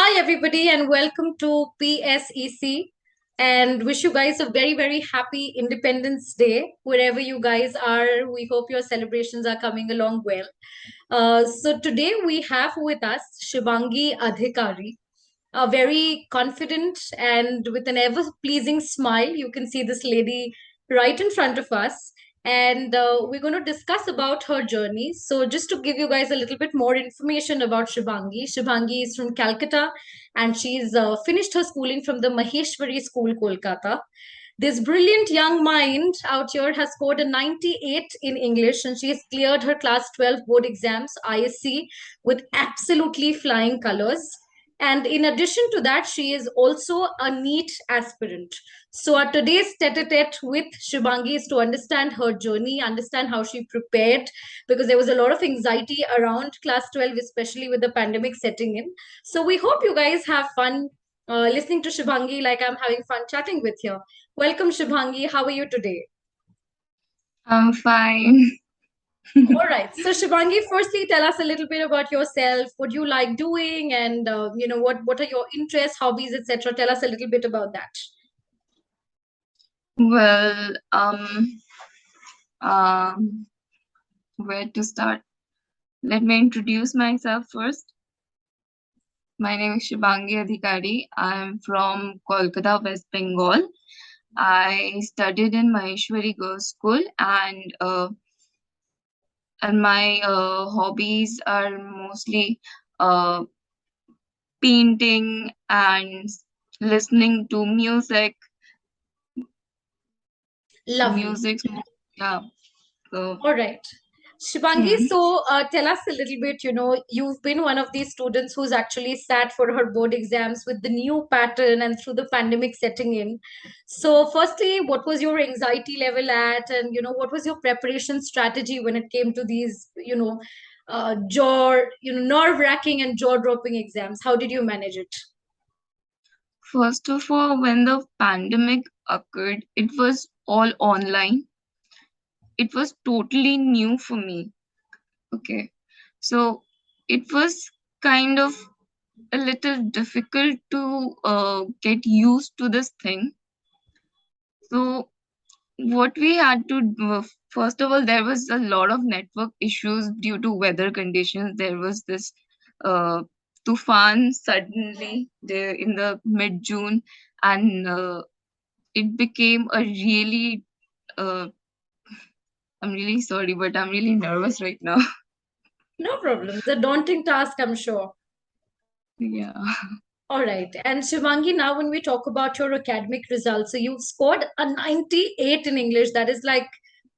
Hi, everybody, and welcome to PSEC. And wish you guys a very, very happy Independence Day, wherever you guys are. We hope your celebrations are coming along well. So, today we have with us Shivangi Adhikari, a very confident and with an ever pleasing smile. You can see this lady right in front of us. And we're going to discuss about her journey. So, just to give you guys a little bit more information about Shibhangi is from Calcutta and she's finished her schooling from the Maheshwari School, Kolkata. This brilliant young mind out here has scored a 98 in English and she has cleared her class 12 board exams, ISC, with absolutely flying colors. And in addition to that, she is also a NEET aspirant. So our today's tete-a-tete with Shubhangi is to understand her journey, understand how she prepared, because there was a lot of anxiety around class 12, especially with the pandemic setting in. So we hope you guys have fun listening to Shubhangi like I'm having fun chatting with you. Welcome, Shubhangi. How are you today? I'm fine. All right. So, Shubhangi, firstly, tell us a little bit about yourself. What you like doing, and what are your interests, hobbies, etc. Tell us a little bit about that. Well, um, where to start? Let me introduce myself first. My name is Shibangi Adhikari. I'm from Kolkata, West Bengal. I studied in Maheshwari Girls' School, and my hobbies are mostly uh, painting and listening to music. So Lovely. music, yeah. So, All right. Shivangi, hmm. so tell us a little bit. You've been one of these students who's actually sat for her board exams with the new pattern and through the pandemic setting in. So, firstly, what was your anxiety level at, and what was your preparation strategy when it came to these, nerve-wracking and jaw-dropping exams? How did you manage it? First of all, when the pandemic occurred, it was all online. It was totally new for me. Okay. So it was kind of a little difficult to get used to this thing. So, what we had to do, first of all, there was a lot of network issues due to weather conditions. There was this uh, tufan suddenly there in the mid June, and it became a really uh, I'm really sorry, but I'm really nervous right now. No problem. It's a daunting task, I'm sure. Yeah. All right. And Shivangi, now when we talk about your academic results, so you've scored a 98 in English. That is like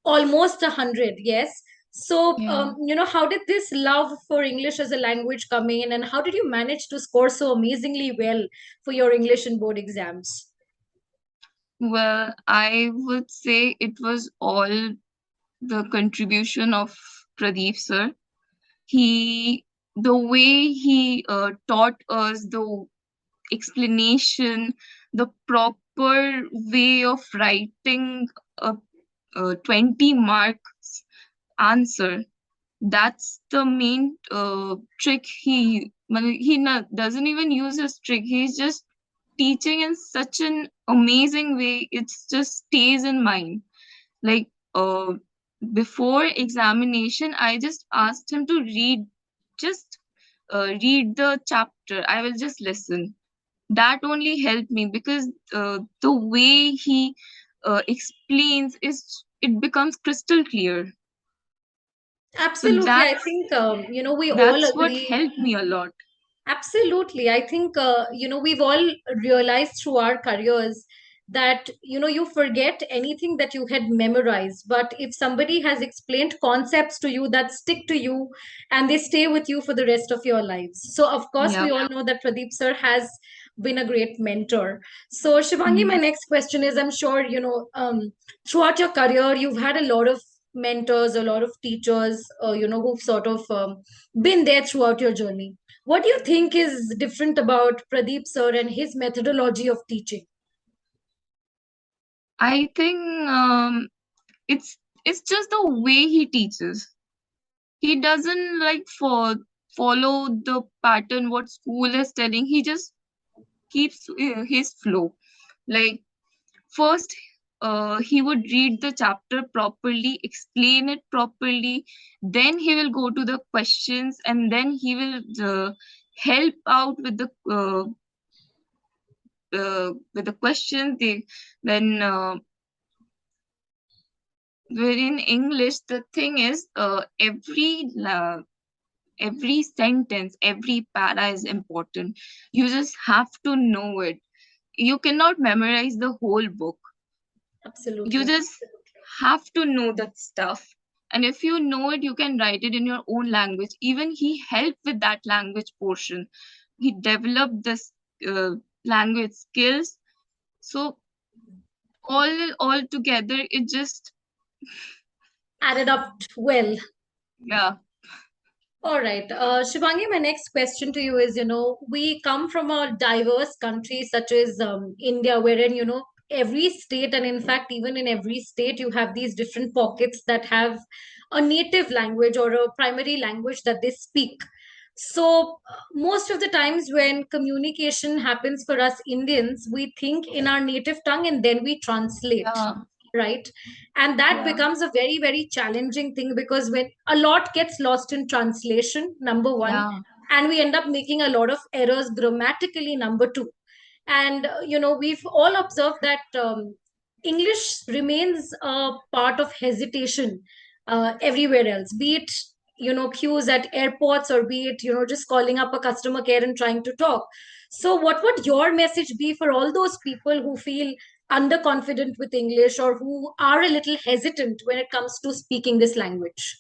almost 100, yes? So, Yeah. how did this love for English as a language come in, and how did you manage to score so amazingly well for your English and board exams? Well, I would say it was all the contribution of Pradeep Sir. He, the way he taught us, the explanation, the proper way of writing a 20 marks answer. That's the main trick doesn't even use his trick. He's just teaching in such an amazing way. It just stays in mind. Like before examination, I just asked him to just read the chapter. I will just listen. That only helped me because the way he explains is it becomes crystal clear. So Absolutely. I that's think, we all that's what agree. helped me a lot. Absolutely. I think, we've all realized through our careers that, you forget anything that you had memorized. But if somebody has explained concepts to you that stick to you and they stay with you for the rest of your lives. So, of course, we Yeah. all know that Pradeep sir has been a great mentor. So, Shivangi, my Mhm. next question is I'm sure, throughout your career, you've had a lot of mentors, a lot of teachers, who've sort of been there throughout your journey. What do you think is different about Pradeep sir and his methodology of teaching? I think it's it's just the way he teaches. He doesn't like for follow the pattern what school is telling. He just keeps his flow. Like first, he would read the chapter properly, explain it properly, then he will go to the questions, and then he will help out with the questions. Then within English, the thing is, every sentence, every para is important. You just have to know it. You cannot memorize the whole book. You Absolutely. just have to know that stuff. And if you know it, you can write it in your own language. Even he helped with that language portion. He developed this language skills. So all together, it just, Added up well. yeah, All right. Shivangi, my next question to you is, we come from a diverse country such as India, wherein, every state, and in fact, even in every state, you have these different pockets that have a native language or a primary language that they speak. So, most of the times when communication happens for us Indians, we think in our native tongue and then we translate, yeah, right? And that yeah, becomes a very, very challenging thing because when a lot gets lost in translation, number one, yeah, and we end up making a lot of errors grammatically, number two. And we've all observed that English remains a part of hesitation everywhere else, be it queues at airports, or be it just calling up a customer care and trying to talk. So what would your message be for all those people who feel underconfident with English, or who are a little hesitant when it comes to speaking this language?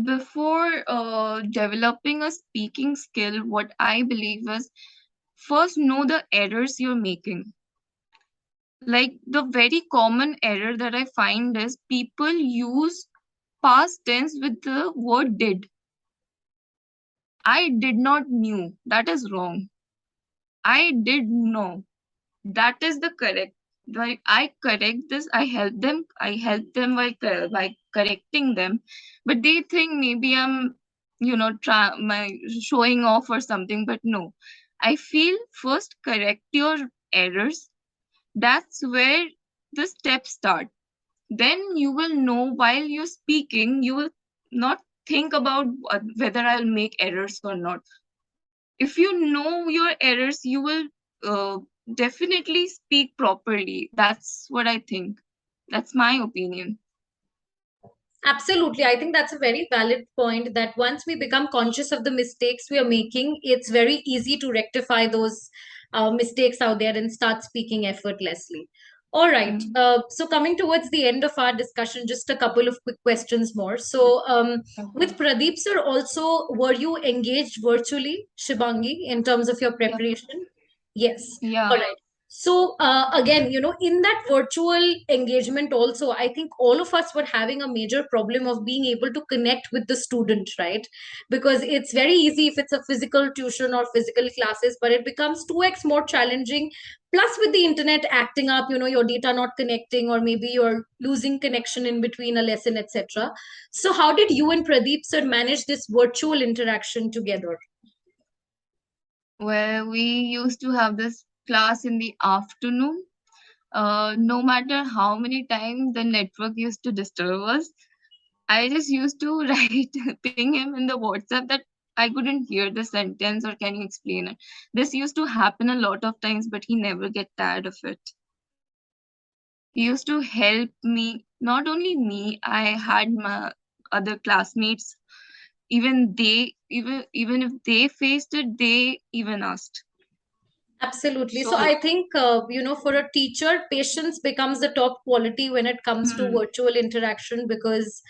before developing a speaking skill, what I believe is first know the errors you're making. Like the very common error that I find is people use past tense with the word did. I did not knew. That is wrong. I did know. That is the correct. Like I correct this. I help them by correcting them, but they think maybe I'm, my showing off or something. But no, I feel first correct your errors. That's where the steps start. Then you will know while you're speaking, you will not think about whether I'll make errors or not. If you know your errors, you will uh, definitely speak properly. That's what I think. That's my opinion. Absolutely. I think that's a very valid point that once we become conscious of the mistakes we are making, it's very easy to rectify those mistakes out there and start speaking effortlessly. All right. Mm, So, coming towards the end of our discussion, just a couple of quick questions more. So, with okay. Pradeep sir, also, were you engaged virtually, Shibangi, in terms of your Yeah. preparation? Yes. All Yeah. right. So again, in that virtual engagement also, I think all of us were having a major problem of being able to connect with the student, right? Because it's very easy if it's a physical tuition or physical classes, but it becomes 2x more challenging. Plus, with the internet acting up, your data not connecting, or maybe you're losing connection in between a lesson, etc. So, how did you and Pradeep sir manage this virtual interaction together? Well, we used to have this class in the afternoon. No matter how many times the network used to disturb us, I just used to write, ping him in the WhatsApp that I couldn't hear the sentence or can you explain it. This used to happen a lot of times, but he never get tired of it. He used to help me, not only me, I had my other classmates, even if they faced it, they even asked. Absolutely. So So I think, for a teacher, patience becomes the top quality when it comes to hmm, virtual interaction because,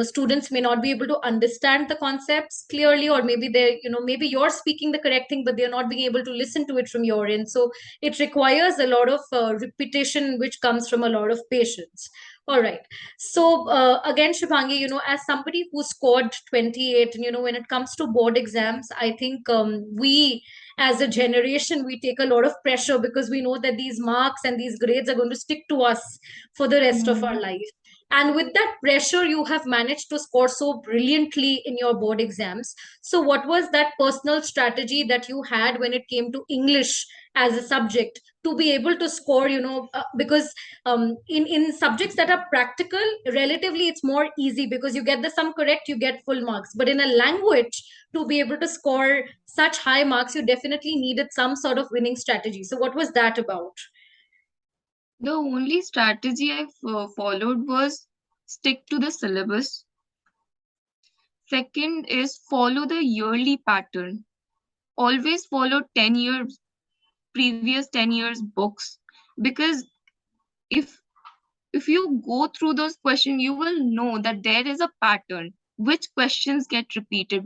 students may not be able to understand the concepts clearly, or maybe maybe you're speaking the correct thing, but they're not being able to listen to it from your end. So it requires a lot of repetition, which comes from a lot of patience. All right. So again, Shubhangi, as somebody who scored 28, and when it comes to board exams, I think we as a generation we take a lot of pressure because we know that these marks and these grades are going to stick to us for the rest of our hmm, life. And with that pressure, you have managed to score so brilliantly in your board exams. So what was that personal strategy that you had when it came to English as a subject to be able to score, because in subjects that are practical, relatively it's more easy because you get the sum correct, you get full marks. But in a language, to be able to score such high marks, you definitely needed some sort of winning strategy. So what was that about? The only strategy I followed was stick to the syllabus. Second is follow the yearly pattern. Always follow 10 years, previous 10 years books, because if if you go through those questions, you will know that there is a pattern. Which questions get repeated?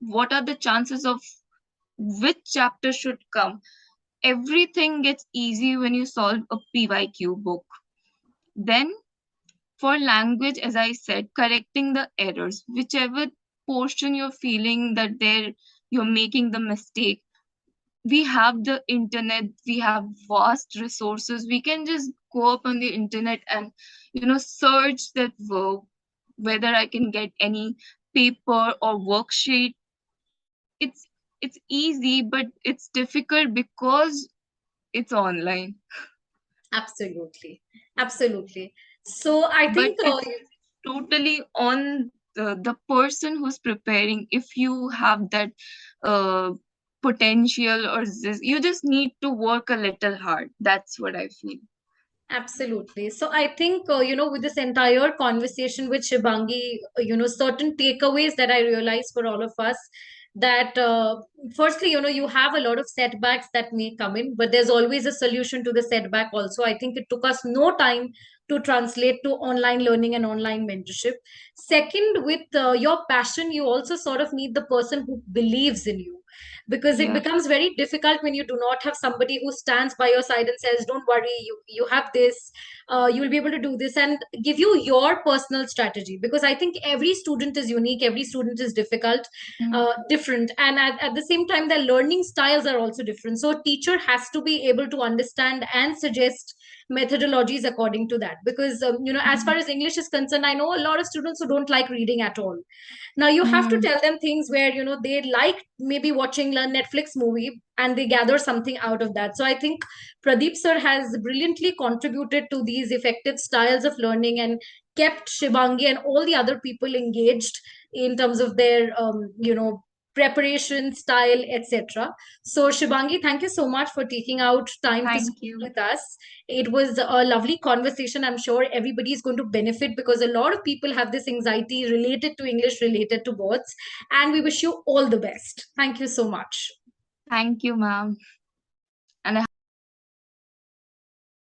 What are the chances of which chapter should come? Everything gets easy when you solve a PYQ book. Then for language, as I said, correcting the errors, whichever portion you're feeling that you're making the mistake. We have the internet, we have vast resources. We can just go up on the internet and search that verb, whether I can get any paper or worksheet. It's easy, but it's difficult because it's online. Absolutely. Absolutely. So I But think, it's totally on the person who's preparing. If you have that uh, potential, or this, you just need to work a little hard. That's what I feel. absolutely. So I think, with this entire conversation with Shibangi, certain takeaways that I realized for all of us, that firstly, you have a lot of setbacks that may come in, but there's always a solution to the setback also. I think it took us no time to translate to online learning and online mentorship. Second, with your passion, you also sort of need the person who believes in you, because it Yeah. becomes very difficult when you do not have somebody who stands by your side and says, don't worry, you have this, you will be able to do this, and give you your personal strategy. Because I think every student is unique, every student is different, and at the same time their learning styles are also different. So a teacher has to be able to understand and suggest methodologies according to that. Because as far Mm. as English is concerned, I know a lot of students who don't like reading at all. Now you have to Mm. tell them things where they like maybe watching a Netflix movie and they gather something out of that. So I think Pradeep sir has brilliantly contributed to these effective styles of learning and kept Shivangi and all the other people engaged in terms of their preparation style, etc. So Shivangi, thank you so much for taking out time to Thank speak you. with us. It was a lovely conversation. I'm sure everybody is going to benefit because a lot of people have this anxiety related to English, related to boards. And we wish you all the best. Thank you so much. Thank you, ma'am.